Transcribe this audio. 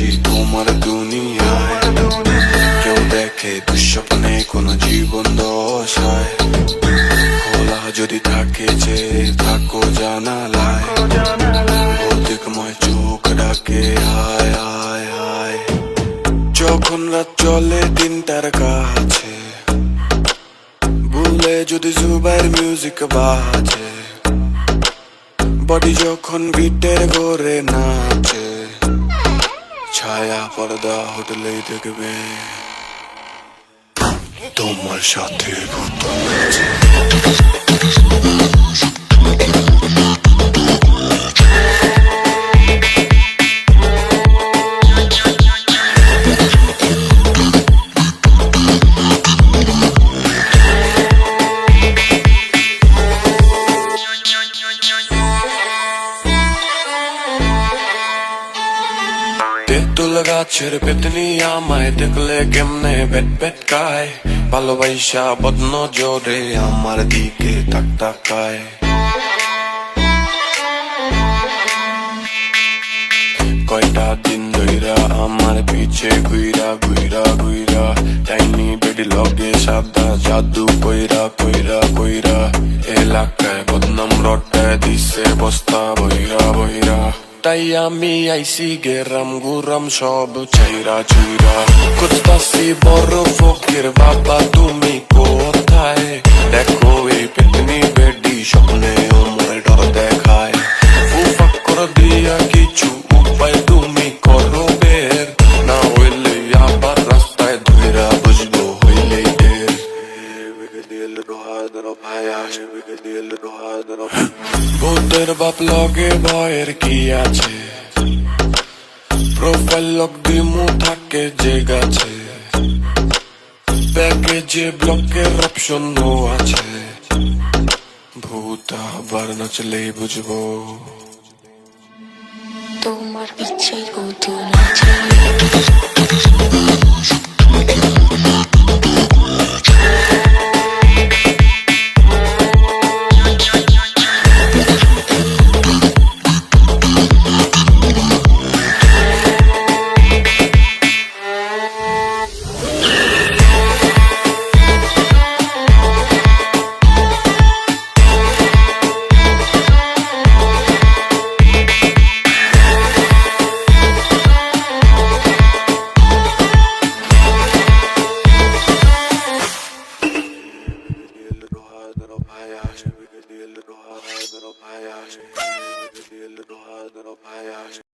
আসি তোমার দুনিয়ায়। কেউ দেখে দুঃস্বপ্নে কোনো জীবন দশায়, খোলা যদি থাকে যে থাকো জানালায়, ভৌতিকময় চোখ ডাকে হায় হায় হায়। যখন রাত চলে দিনটার কাছে, ভুলে যদি জুবাইর মিউজিক বাজে, বডি যখন বিটের ঘরে নাচে, ছায়া পর্দা হোটেলেই দেখবে তোমার সাথে ভূত নাচে। তেঁতুল গাছের পেতনি আমায় দেখলে কেমনে বেট বেট কায়, ভালোবাসা বদন জোরে আমার দিকে তাক তাকায়। কয়টা দিন ধইরা আমার পিছে ঘুইরা ঘুইরা ঘুইরা, টাইনি বেডি লগে সাদা জাদু কইরা কইরা কইরা, এলাকায় বদনাম রটায় দিছে বস্তা বইরা বইরা। তাই আমি আইসি গেরাম গুরাম সব ছাইরা চুইরা, খুঁজতাছি বড় ফকির বাবা তুমি কোথায়। দেখো এই পেতনি বেডি স্বপ্নে আমার ডর দেখায়, উফাক করে দিয়া কিছু উপায় তুমি করো বের, না হইলে আবার রাস্তায় ধইরা বুঝবো হইলেই ঢের। ভূতের বাপ লগে ভয়ের কি আছে, প্রোফাইল লক দিমু থাকে যে গাছে, প্যাকেজে ব্লকের অপশন আছে, ভূত আবার নাচলেই বুঝবো তোমার ইচ্ছে ভূত নাচে। little high, little high, little high, little high, little high.